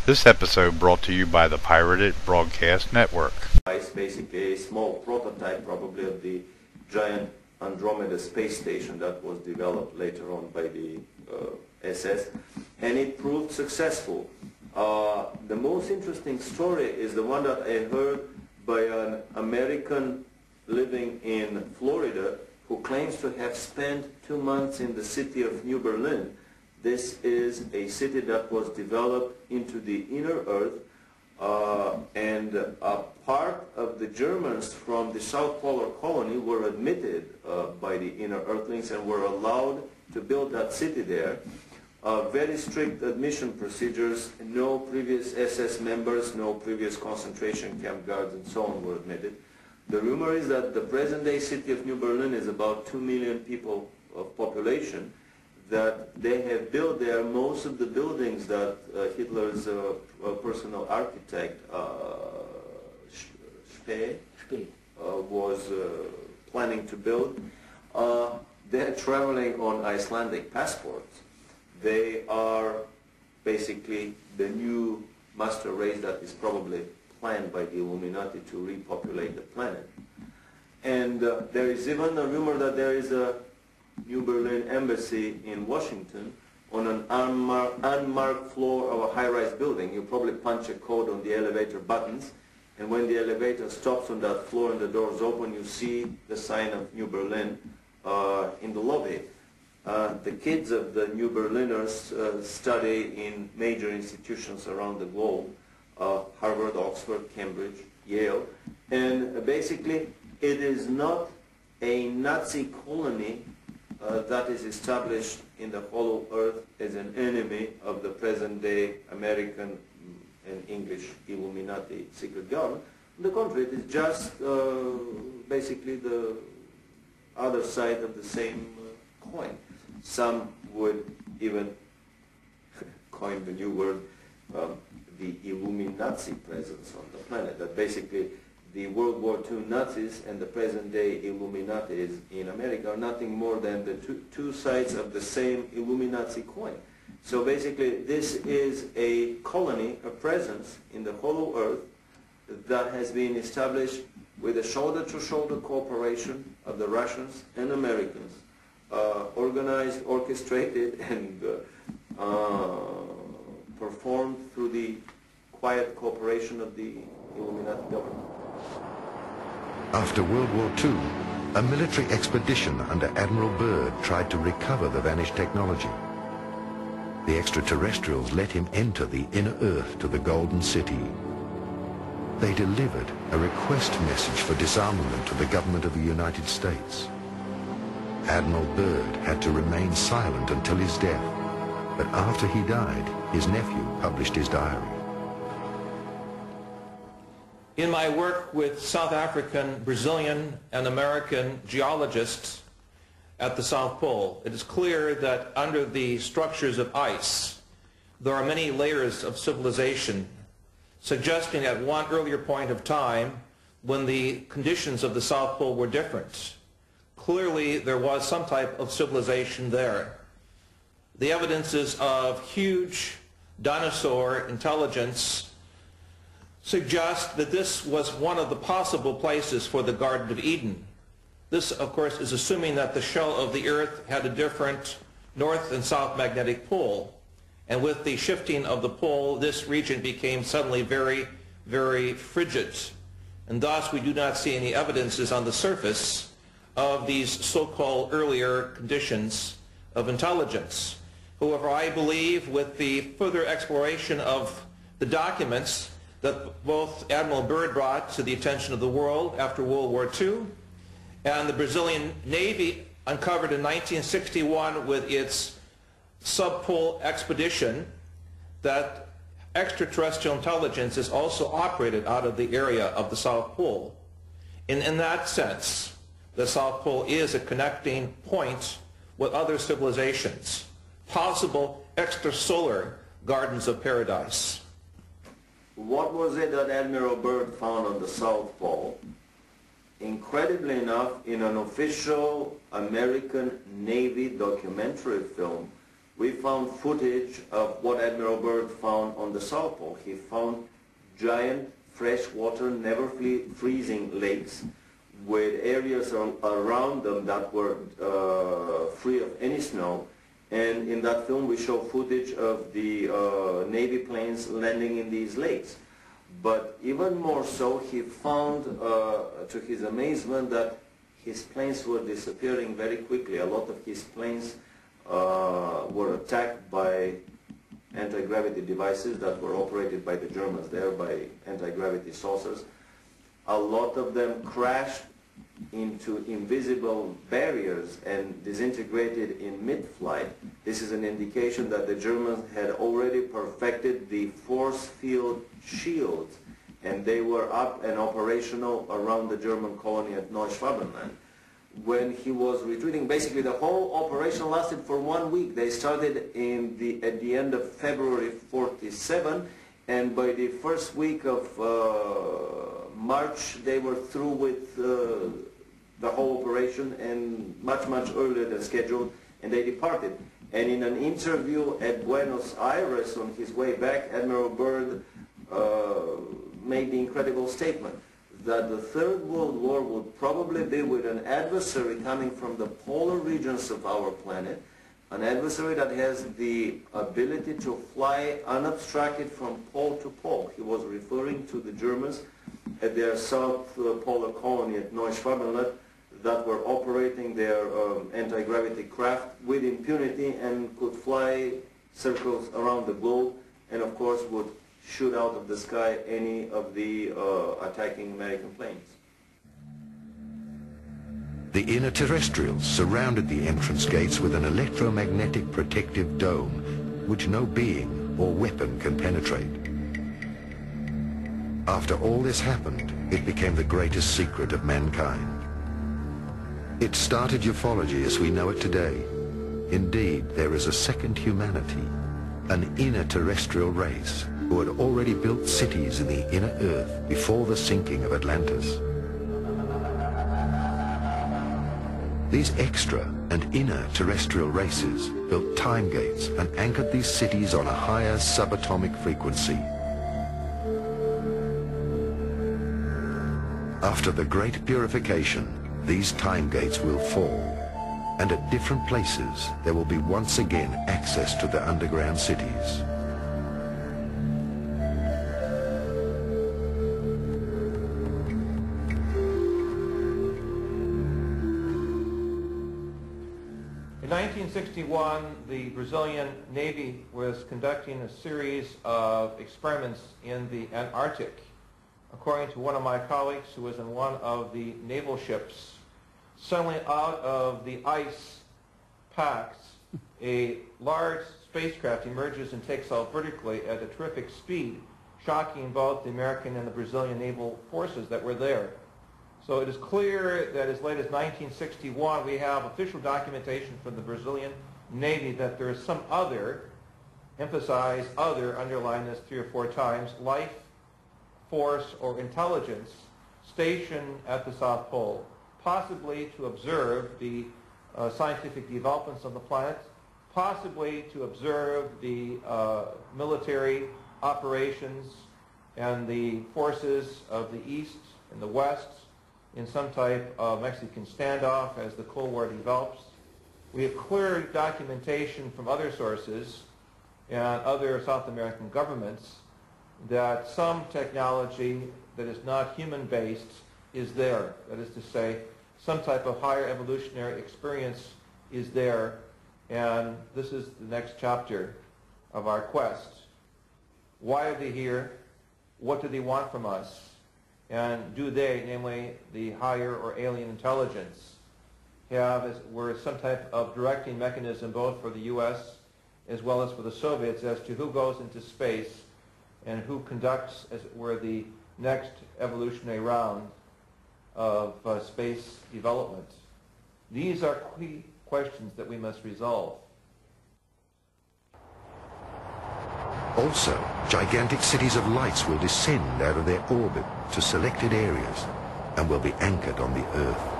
This episode brought to you by the Pirated Broadcast Network. It's basically a small prototype, probably, of the giant Andromeda space station that was developed later on by the SS, and it proved successful. The most interesting story is the one that I heard by an American living in Florida who claims to have spent 2 months in the city of New Berlin. This is a city that was developed into the inner earth, and a part of the Germans from the South Polar colony were admitted by the inner earthlings and were allowed to build that city there. Very strict admission procedures, no previous SS members, no previous concentration camp guards and so on were admitted. The rumor is that the present-day city of New Berlin is about 2 million people of population, that they have built there most of the buildings that Hitler's personal architect, Speer, was planning to build. They're traveling on Icelandic passports. They are basically the new master race that is probably planned by the Illuminati to repopulate the planet. And there is even a rumor that there is a New Berlin embassy in Washington on an unmarked floor of a high-rise building. You probably punch a code on the elevator buttons, and when the elevator stops on that floor and the doors open, you see the sign of New Berlin in the lobby. The kids of the New Berliners study in major institutions around the globe, Harvard, Oxford, Cambridge, Yale, and basically it is not a Nazi colony that is established in the hollow earth as an enemy of the present-day American and English Illuminati secret government. On the contrary, it is just basically the other side of the same coin. Some would even coin the new word, the Illuminati presence on the planet, that basically the World War II Nazis and the present-day Illuminati in America are nothing more than the two sides of the same Illuminati coin. So basically, this is a colony, a presence in the hollow earth that has been established with a shoulder-to-shoulder cooperation of the Russians and Americans, organized, orchestrated, and performed through the quiet cooperation of the Illuminati government. After World War II, a military expedition under Admiral Byrd tried to recover the vanished technology. The extraterrestrials let him enter the inner earth to the Golden City. They delivered a request message for disarmament to the government of the United States. Admiral Byrd had to remain silent until his death, but after he died, his nephew published his diary. In my work with South African, Brazilian, and American geologists at the South Pole, it is clear that under the structures of ice, there are many layers of civilization, suggesting at one earlier point of time when the conditions of the South Pole were different. Clearly, there was some type of civilization there. The evidences of huge dinosaur intelligence suggest that this was one of the possible places for the Garden of Eden. This, of course, is assuming that the shell of the Earth had a different north and south magnetic pole. And with the shifting of the pole, this region became suddenly very, very frigid. And thus, we do not see any evidences on the surface of these so-called earlier conditions of intelligence. However, I believe with the further exploration of the documents that both Admiral Byrd brought to the attention of the world after World War II, and the Brazilian Navy uncovered in 1961 with its subpole expedition, that extraterrestrial intelligence is also operated out of the area of the South Pole. In that sense, the South Pole is a connecting point with other civilizations, possible extrasolar gardens of paradise. What was it that Admiral Byrd found on the South Pole? Incredibly enough, in an official American Navy documentary film, We found footage of what Admiral Byrd found on the South Pole. He found giant freshwater, never freezing lakes with areas around them that were free of any snow. And in that film we show footage of the Navy planes landing in these lakes. But even more so, he found, to his amazement, that his planes were disappearing very quickly. A lot of his planes were attacked by anti-gravity devices that were operated by the Germans there, by anti-gravity saucers. A lot of them crashed into invisible barriers and disintegrated in mid-flight. This is an indication that the Germans had already perfected the force field shields, and they were up and operational around the German colony at Neuschwabenland. When he was retreating, basically the whole operation lasted for 1 week. They started at the end of February 47, and by the first week of March they were through with the whole operation, and much earlier than scheduled, and they departed. And in an interview at Buenos Aires on his way back, Admiral Byrd made the incredible statement that the Third World War would probably be with an adversary coming from the polar regions of our planet, an adversary that has the ability to fly unobstructed from pole to pole. He was referring to the Germans at their South Polar colony at Neuschwabenland that were operating their anti-gravity craft with impunity and could fly circles around the globe, and of course would shoot out of the sky any of the attacking American planes. The inner terrestrials surrounded the entrance gates with an electromagnetic protective dome which no being or weapon can penetrate. After all this happened, it became the greatest secret of mankind. It started ufology as we know it today. Indeed, there is a second humanity, an inner terrestrial race who had already built cities in the inner earth before the sinking of Atlantis. These extra and inner terrestrial races built time gates and anchored these cities on a higher subatomic frequency. After the great purification, these time gates will fall, and at different places there will be once again access to the underground cities. In 1961, the Brazilian Navy was conducting a series of experiments in the Antarctic. According to one of my colleagues who was in one of the naval ships, suddenly out of the ice packs, a large spacecraft emerges and takes off vertically at a terrific speed, shocking both the American and the Brazilian naval forces that were there. So it is clear that as late as 1961 we have official documentation from the Brazilian Navy that there is some other, emphasize other, underline this 3 or 4 times, life force or intelligence stationed at the South Pole, possibly to observe the scientific developments of the planet, possibly to observe the military operations and the forces of the East and the West in some type of Mexican standoff as the Cold War develops. We have clear documentation from other sources and other South American governments that some technology that is not human-based is there. That is to say, some type of higher evolutionary experience is there, and this is the next chapter of our quest. Why are they here? What do they want from us? And do they, namely the higher or alien intelligence, have, as it were, some type of directing mechanism both for the U.S. as well as for the Soviets as to who goes into space and who conducts, as it were, the next evolutionary round of space development? These are key questions that we must resolve. Also, gigantic cities of lights will descend out of their orbit to selected areas and will be anchored on the Earth.